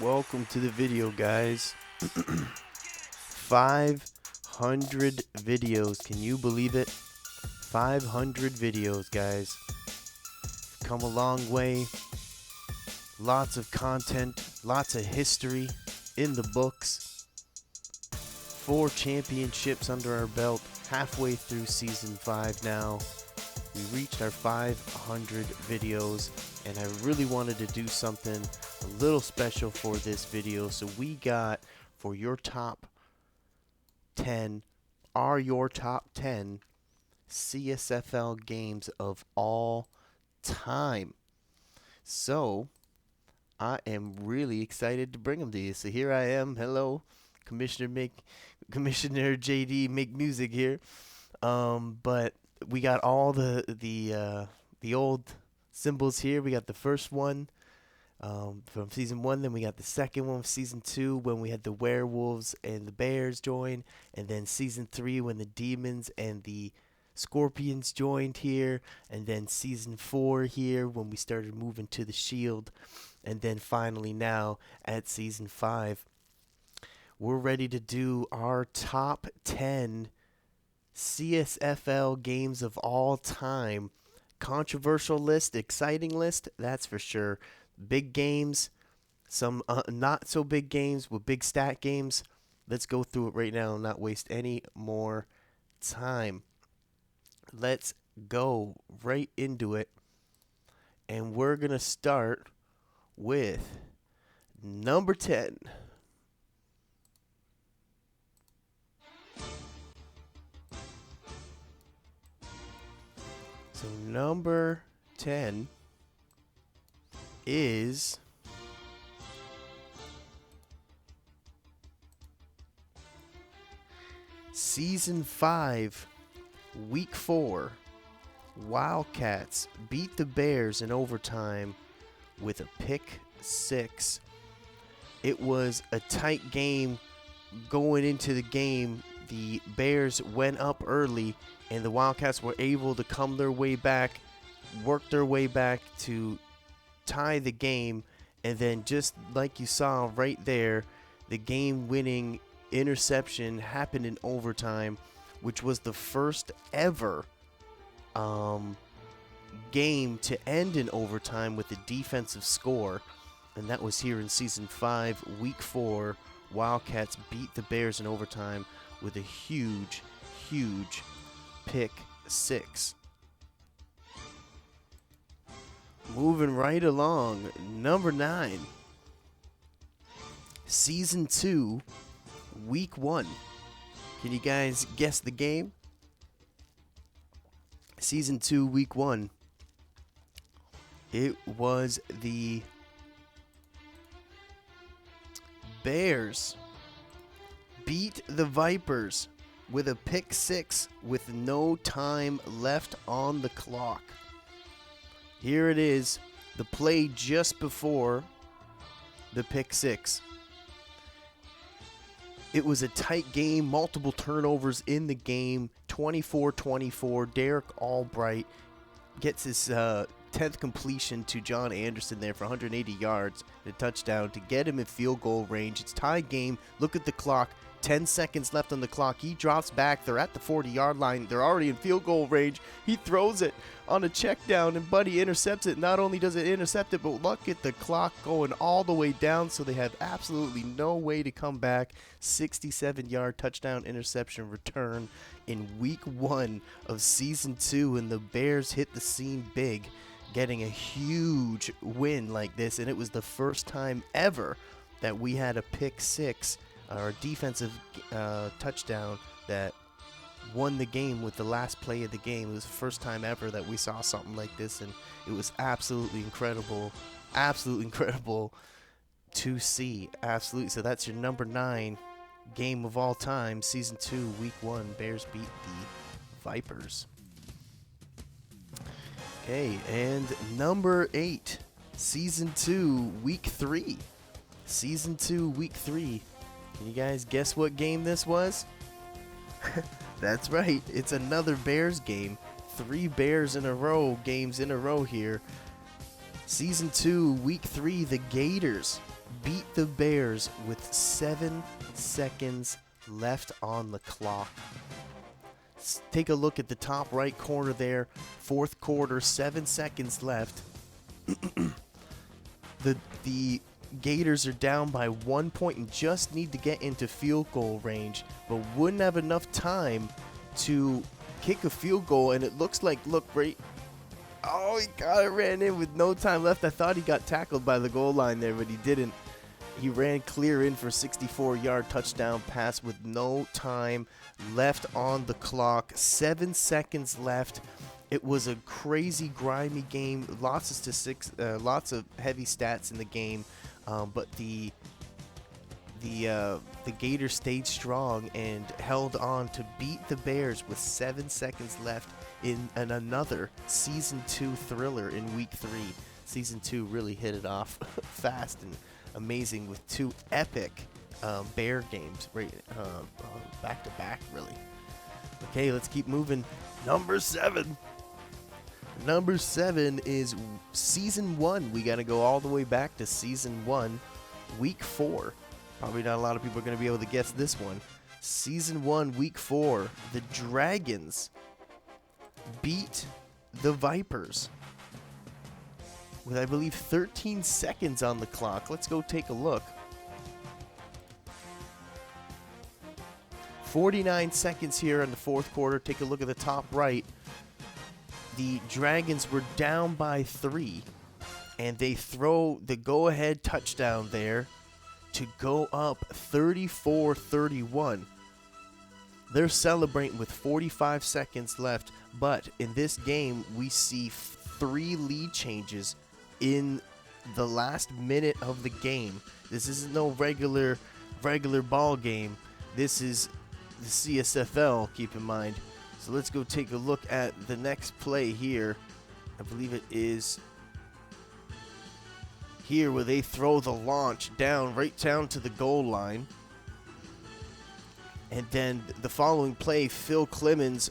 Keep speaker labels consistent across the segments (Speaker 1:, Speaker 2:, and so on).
Speaker 1: Welcome to the video, guys. 500 videos. Can you believe it? 500 videos, guys. Come a long way. Lots of content, lots of history in the books. 4 championships under our belt. Halfway through season 5 now. We reached our 500 videos, and I really wanted to do something a little special for this video. So we got, for your top 10, your top 10 CSFL games of all time. So I am really excited to bring them to you. So here I am. Hello, Commissioner JD make music here. But we got all the old symbols here. We got the first one from season 1, then we got the second one from season 2 when we had the werewolves and the bears join, and then season 3 when the demons and the scorpions joined here, and then season 4 here when we started moving to the shield, and then finally now at season 5 we're ready to do our top 10 CSFL games of all time. Controversial list, exciting list, that's for sure. Big games, some not so big games with big stat games. Let's go through it right now and not waste any more time. Let's go right into it. And we're going to start with number 10. So number 10 is Season 5, Week 4. Wildcats beat the Bears in overtime with a pick 6. It was a tight game going into the game. The Bears went up early, and the Wildcats were able to come their way back, work their way back to tie the game, and then just like you saw right there, the game-winning interception happened in overtime, which was the first ever game to end in overtime with a defensive score, and that was here in Season 5, Week 4. Wildcats beat the Bears in overtime with a huge pick 6. Moving right along, number 9, Season 2, Week 1. Can you guys guess the game? Season 2, Week 1. It was the Bears beat the Vipers with a pick 6 with no time left on the clock. Here it is, the play just before the pick 6. It was a tight game, multiple turnovers in the game, 24-24. Derek Albright gets his 10th completion to John Anderson there for 180 yards and a touchdown to get him in field goal range. It's tie game. Look at the clock. 10 seconds left on the clock. He drops back. They're at the 40-yard line. They're already in field goal range. He throws it on a check down, and Buddy intercepts it. Not only does it intercept it, but look at the clock going all the way down, so they have absolutely no way to come back. 67-yard touchdown interception return in Week 1 of Season 2, and the Bears hit the scene big, getting a huge win like this, and it was the first time ever that we had a pick 6 or defensive touchdown that won the game with the last play of the game. It was the first time ever that we saw something like this, and it was absolutely incredible to see. Absolutely. So that's your number 9 game of all time, Season 2, Week 1. Bears beat the Vipers. Okay, and number 8, Season 2, Week 3. Season 2, Week 3. Can you guys guess what game this was? That's right. It's another Bears game. 3 Bears in a row, games in a row here. Season 2, Week 3, the Gators beat the Bears with 7 seconds left on the clock. Take a look at the top right corner there. 4th quarter, 7 seconds left. The Gators are down by 1 point and just need to get into field goal range, but wouldn't have enough time to kick a field goal. And it looks like, look, right. Oh, he got it, ran in with no time left. I thought he got tackled by the goal line there, but he didn't. He ran clear in for a 64-yard touchdown pass with no time left on the clock. 7 seconds left. It was a crazy, grimy game. Lots of heavy stats in the game, but the Gators stayed strong and held on to beat the Bears with 7 seconds left in another Season 2 thriller in Week 3. Season 2 really hit it off fast and amazing with 2 epic Bear games right back to back, really. Okay, let's keep moving. Number 7. Number 7 is Season 1. We got to go all the way back to Season 1, Week 4. Probably not a lot of people are going to be able to guess this one. Season 1, Week 4. The Dragons beat the Vipers with, I believe, 13 seconds on the clock. Let's go take a look. 49 seconds here in the 4th quarter. Take a look at the top right. The Dragons were down by 3, and they throw the go-ahead touchdown there to go up 34-31. They're celebrating with 45 seconds left, but in this game, we see 3 lead changes in the last minute of the game. This isn't no regular ball game. This is the CSFL, keep in mind. So let's go take a look at the next play here. I believe it is here where they throw the launch right down to the goal line. And then the following play, Phil Clemens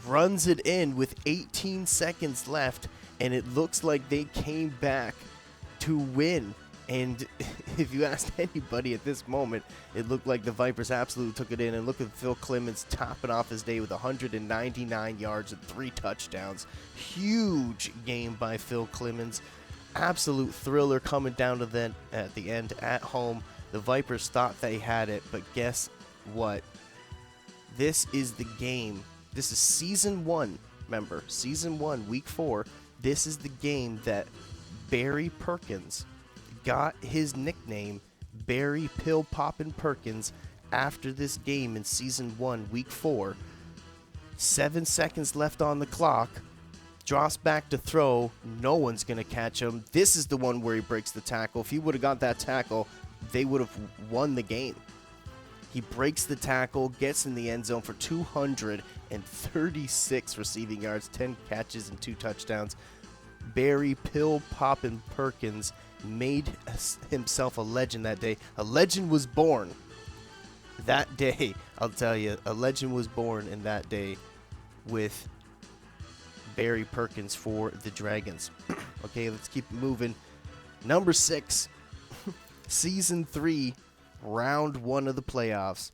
Speaker 1: runs it in with 18 seconds left, and it looks like they came back to win. And if you asked anybody at this moment, it looked like the Vipers absolutely took it in. And look at Phil Clemens topping off his day with 199 yards and 3 touchdowns. Huge game by Phil Clemens. Absolute thriller coming down to at the end at home. The Vipers thought they had it, but guess what? This is the game. This is Season 1, remember. Season 1, Week 4. This is the game that Barry Perkins got his nickname, Barry Pill Poppin' Perkins, after this game in Season 1, Week 4. 7 seconds left on the clock. Drops back to throw. No one's going to catch him. This is the one where he breaks the tackle. If he would have got that tackle, they would have won the game. He breaks the tackle, gets in the end zone for 236 receiving yards, 10 catches, and 2 touchdowns. Barry Pill Poppin' Perkins made himself a legend that day. A legend was born that day. I'll tell you, a legend was born in that day with Barry Perkins for the Dragons. Okay, let's keep moving. Number 6, Season 3, Round 1 of the playoffs.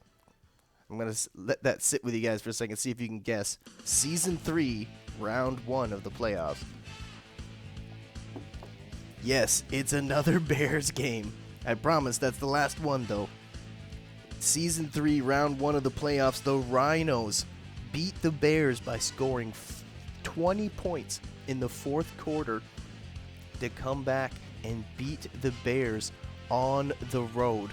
Speaker 1: I'm going to let that sit with you guys for a second, see if you can guess. Season 3, Round 1 of the playoffs. Yes, it's another Bears game. I promise that's the last one, though. Season 3, Round 1 of the playoffs. The Rhinos beat the Bears by scoring 20 points in the 4th quarter to come back and beat the Bears on the road.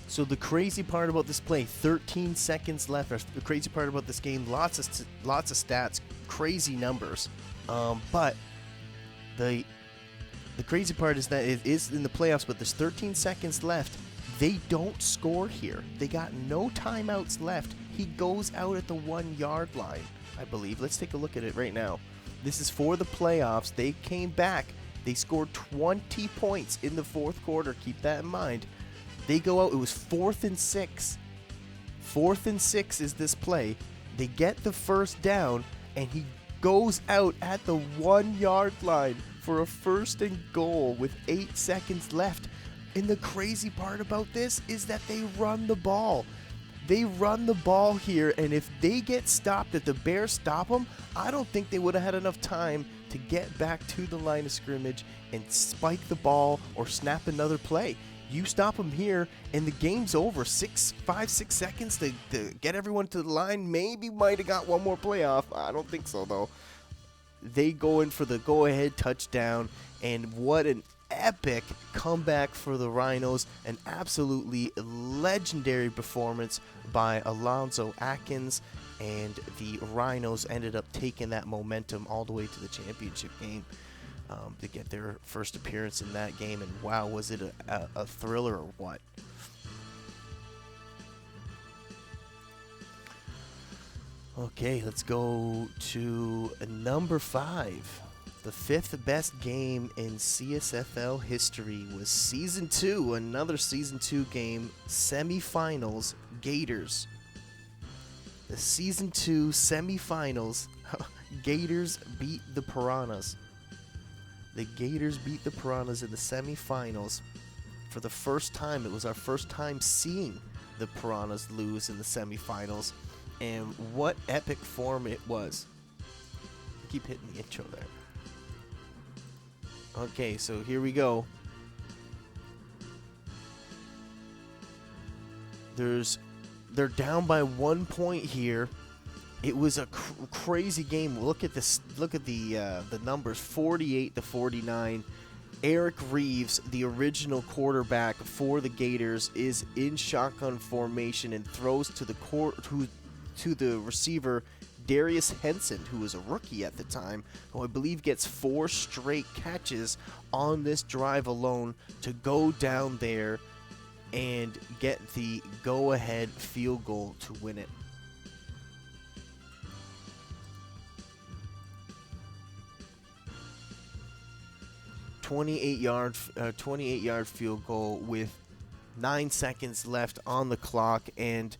Speaker 1: So the crazy part about this play, 13 seconds left. The crazy part about this game, lots of stats, crazy numbers. But the crazy part is that it is in the playoffs, but there's 13 seconds left. They don't score here. They got no timeouts left. He goes out at the 1-yard line, I believe. Let's take a look at it right now. This is for the playoffs. They came back. They scored 20 points in the 4th quarter. Keep that in mind. They go out. It was 4th and 6. 4th and 6 is this play. They get the first down, and he goes out at the 1-yard line for a 1st and goal with 8 seconds left. And the crazy part about this is that they run the ball. They run the ball here, and if they get stopped, if the Bears stop them, I don't think they would have had enough time to get back to the line of scrimmage and spike the ball or snap another play. You stop them here, and the game's over. 5, 6 seconds to get everyone to the line. Maybe might have got one more play off. I don't think so, though. They go in for the go-ahead touchdown, and what an epic comeback for the Rhinos. An absolutely legendary performance by Alonzo Atkins, and the Rhinos ended up taking that momentum all the way to the championship game to get their first appearance in that game. And wow, was it a thriller or what? Okay, let's go to number 5. The 5th best game in CSFL history was Season 2, another Season 2 game, semifinals, Gators. The Season 2 semifinals, Gators beat the Piranhas. The Gators beat the Piranhas in the semifinals. For the first time, it was our first time seeing the Piranhas lose in the semifinals. And what epic form it was. I keep hitting the intro there. Okay, so here we go. They're down by 1 point here. It was a crazy game. Look at this. Look at the numbers: 48-49. Eric Reeves, the original quarterback for the Gators, is in shotgun formation and throws to the receiver, Darius Henson, who was a rookie at the time, who I believe gets 4 straight catches on this drive alone to go down there and get the go-ahead field goal to win it. $28-yard field goal with 9 seconds left on the clock, and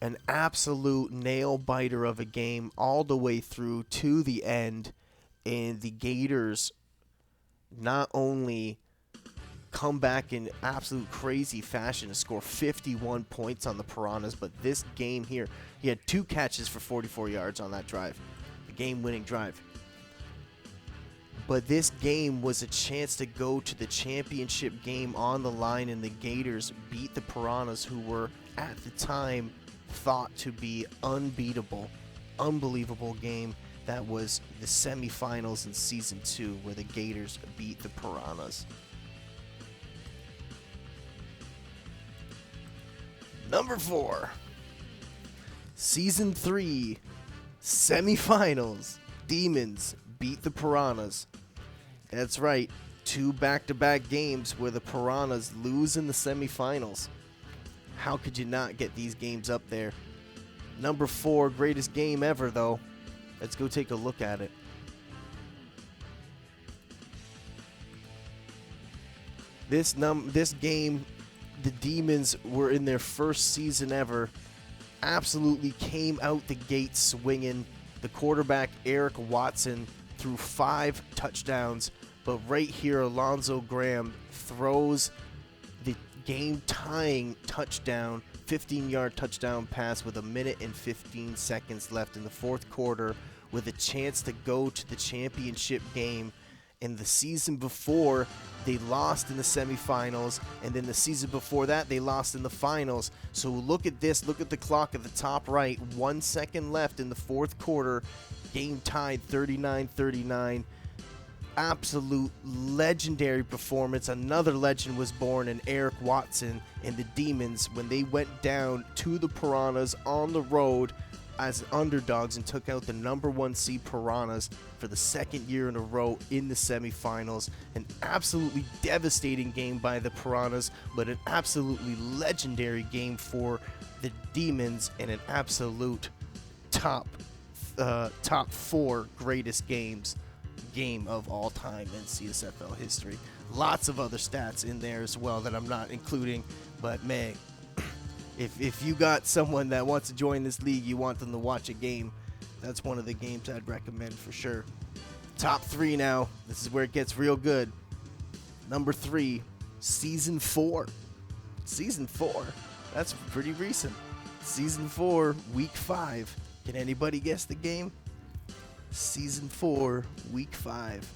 Speaker 1: an absolute nail-biter of a game all the way through to the end. And the Gators not only come back in absolute crazy fashion to score 51 points on the Piranhas, but this game here, he had 2 catches for 44 yards on that drive, the game-winning drive. But this game was a chance to go to the championship game on the line, and the Gators beat the Piranhas, who were, at the time, thought to be unbeatable. Unbelievable game. That was the semifinals in Season 2, where the Gators beat the Piranhas. Number 4. Season 3, semifinals. Demons beat the Piranhas. That's right, 2 back-to-back games where the Piranhas lose in the semifinals. How could you not get these games up there? Number 4, greatest game ever, though. Let's go take a look at it. This game, the Demons were in their first season ever. Absolutely came out the gate swinging. The quarterback, Eric Watson, threw 5 touchdowns. But right here, Alonzo Graham throws the game-tying touchdown, 15-yard touchdown pass with 1 minute and 15 seconds left in the 4th quarter, with a chance to go to the championship game. And the season before, they lost in the semifinals, and then the season before that, they lost in the finals. So look at this. Look at the clock at the top right. 1 second left in the 4th quarter. Game tied 39-39. Absolute legendary performance. Another legend was born in Eric Watson and the Demons when they went down to the Piranhas on the road as underdogs and took out the number 1 seed Piranhas for the 2nd year in a row in the semifinals. An absolutely devastating game by the Piranhas, but an absolutely legendary game for the Demons, and an absolute top 4 greatest games game of all time in CSFL history. Lots of other stats in there as well that I'm not including, but man, if you got someone that wants to join this league, you want them to watch a game, that's one of the games I'd recommend for sure. Top 3 now. This is where it gets real good. Number 3, Season 4. Season 4. That's pretty recent. Season 4, Week 5. Can anybody guess the game? Season 4, Week 5.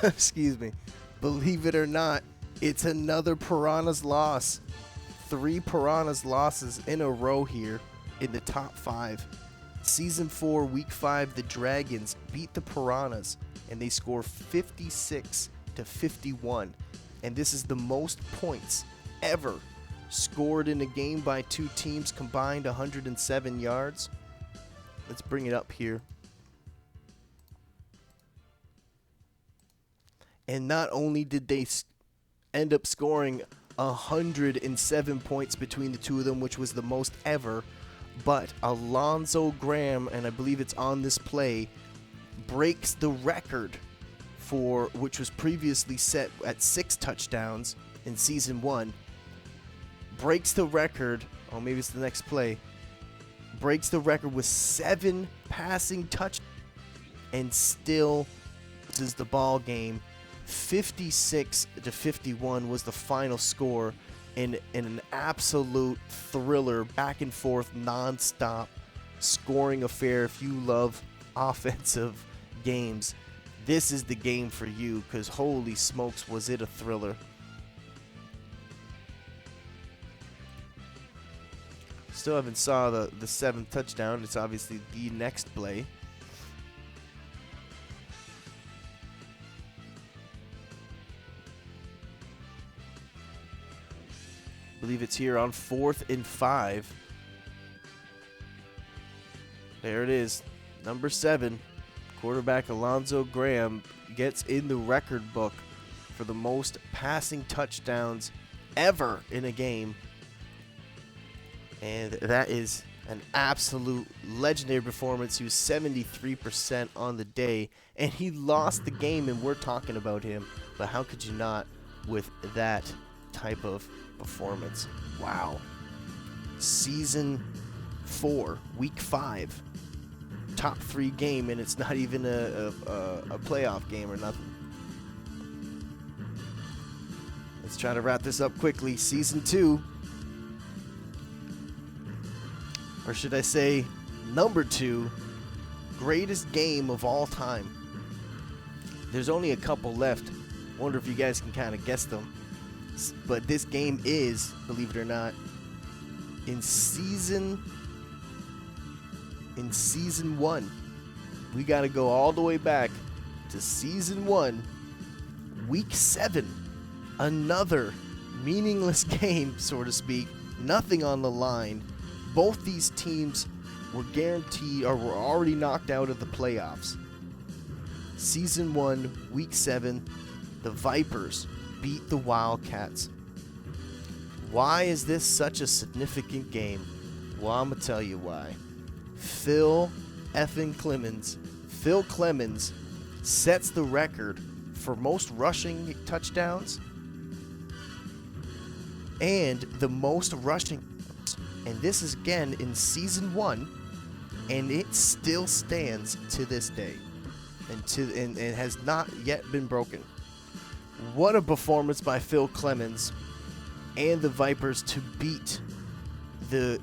Speaker 1: Excuse me. Believe it or not, it's another Piranhas loss. 3 Piranhas losses in a row here in the top 5. Season 4, Week 5, the Dragons beat the Piranhas, and they score 56-51. And this is the most points ever scored in a game by 2 teams, combined 107 yards. Let's bring it up here. And not only did they end up scoring 107 points between the 2 of them, which was the most ever, but Alonzo Graham, and I believe it's on this play, breaks the record for which was previously set at 6 touchdowns in Season 1. Breaks the record, oh maybe it's the next play, breaks the record with 7 passing touchdowns and still loses the ball game. 56-51 was the final score in an absolute thriller, back and forth, non-stop scoring affair. If you love offensive games, this is the game for you, because holy smokes, was it a thriller. Still haven't saw the 7th touchdown. It's obviously the next play. I believe it's here on 4th and 5. There it is. Number 7. Quarterback Alonzo Graham gets in the record book for the most passing touchdowns ever in a game. And that is an absolute legendary performance. He was 73% on the day, and he lost the game, and we're talking about him. But how could you not with that type of performance? Wow. Season 4, Week 5. Top 3 game, and it's not even a playoff game or nothing. Let's try to wrap this up quickly. Season 2, or should I say number 2, greatest game of all time. There's only a couple left. Wonder if you guys can kind of guess them. But this game is, believe it or not, in Season 1. We got to go all the way back to Season 1, Week 7. Another meaningless game, so to speak. Nothing on the line. Both these teams were guaranteed, or were already knocked out of the playoffs. Season 1, Week 7, the Vipers beat the Wildcats. Why is this such a significant game? Well, I'm going to tell you why. Phil Clemens sets the record for most rushing touchdowns and the most rushing. And this is again in Season 1, and it still stands to this day, and has not yet been broken. What a performance by Phil Clemens and the Vipers to beat the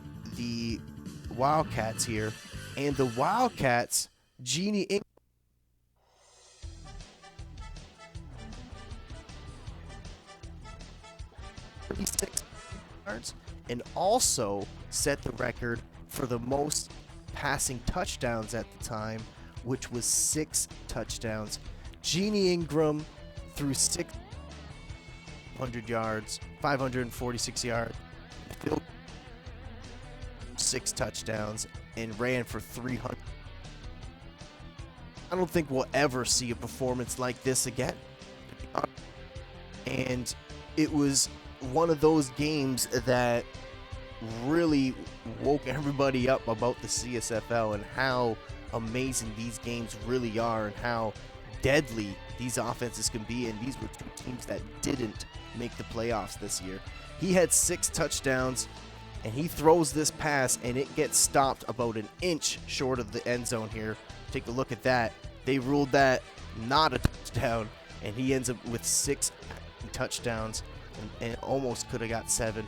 Speaker 1: Wildcats here. And the Wildcats, Jeannie Ingram, yards, and also set the record for the most passing touchdowns at the time, which was 6 touchdowns. Jeannie Ingram threw 600 yards, 546 yards, 6 touchdowns, and ran for 300. I don't think we'll ever see a performance like this again. And it was one of those games that really woke everybody up about the CSFL and how amazing these games really are and how deadly these offenses can be. And these were two teams that didn't make the playoffs this year. He had 6 touchdowns, and he throws this pass, and it gets stopped about an inch short of the end zone here. Take a look at that. They ruled that not a touchdown, and he ends up with 6 touchdowns and almost could have got 7.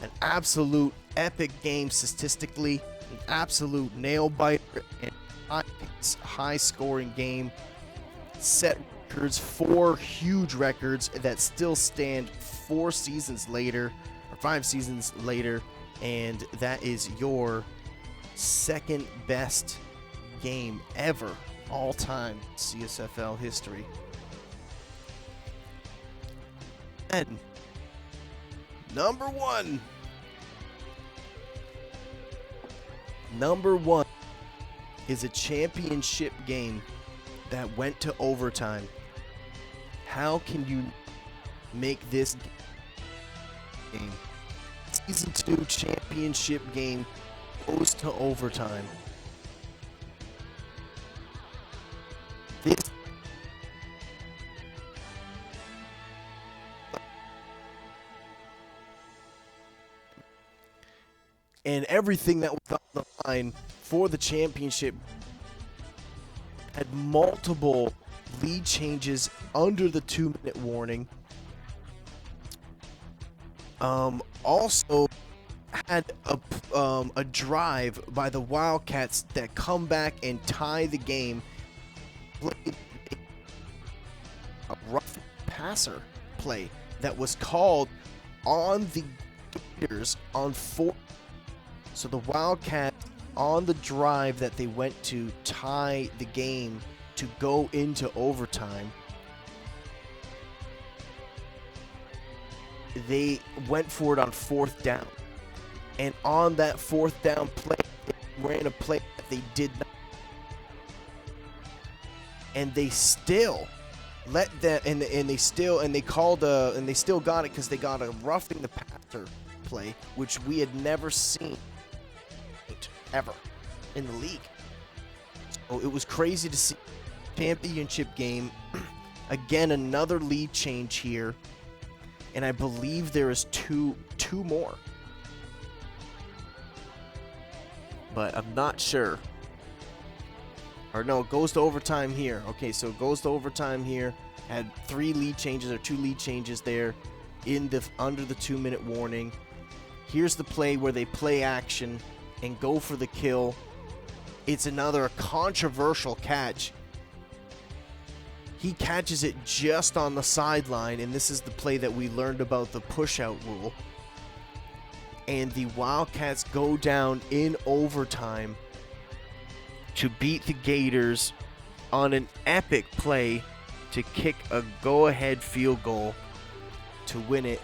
Speaker 1: An absolute epic game statistically, an absolute nail-biter, and high-scoring game. Set records, 4 huge records that still stand 4 seasons later, or 5 seasons later, and that is your second best game ever, all-time CSFL history. And number one is a championship game that went to overtime. How can you make this game? Season 2 championship game goes to overtime. This and everything that was on the line for the championship had multiple lead changes under the 2-minute warning. Also had a drive by the Wildcats that come back and tie the game. A rough passer play that was called on the Gators on 4. So the Wildcats, on the drive that they went to tie the game to go into overtime, they went for it on 4th down. And on that 4th down play, they ran a play that they did not. And they still let that, and they still got it because they got a roughing the passer play, which we had never seen ever in the league. So it was crazy to see. Championship game. Again, another lead change here. And I believe there is two more. But I'm not sure. Or no, it goes to overtime here. Okay, so it goes to overtime here. Had 3 lead changes or 2 lead changes there under the 2-minute warning. Here's the play where they play action and go for the kill. It's another controversial catch. He catches it just on the sideline, and this is the play that we learned about the push-out rule. And the Wildcats go down in overtime to beat the Gators on an epic play to kick a go-ahead field goal to win it.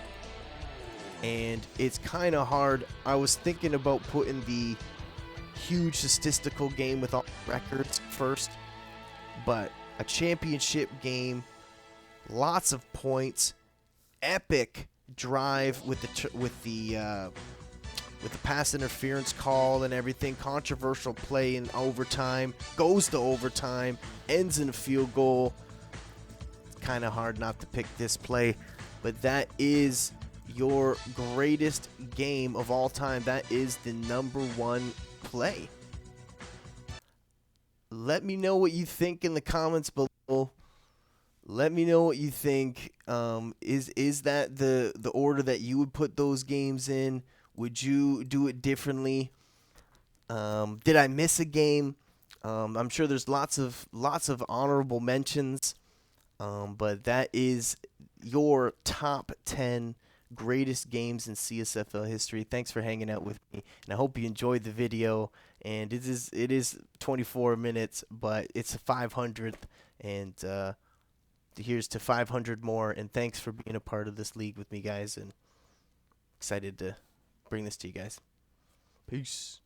Speaker 1: And it's kind of hard. I was thinking about putting the huge statistical game with all records first, but a championship game, lots of points, epic drive with the pass interference call and everything, controversial play in overtime, goes to overtime, ends in a field goal. It's kind of hard not to pick this play, but that is your greatest game of all time. That is the number 1 play. Let me know what you think in the comments below. Let me know what you think. Is that the order that you would put those games in? Would you do it differently? Did I miss a game? I'm sure there's lots of honorable mentions. But that is your top 10 greatest games in CSFL history. Thanks for hanging out with me, and I hope you enjoyed the video. And it is 24 minutes, but it's a 500th, and here's to 500 more. And thanks for being a part of this league with me, guys, and excited to bring this to you guys. Peace.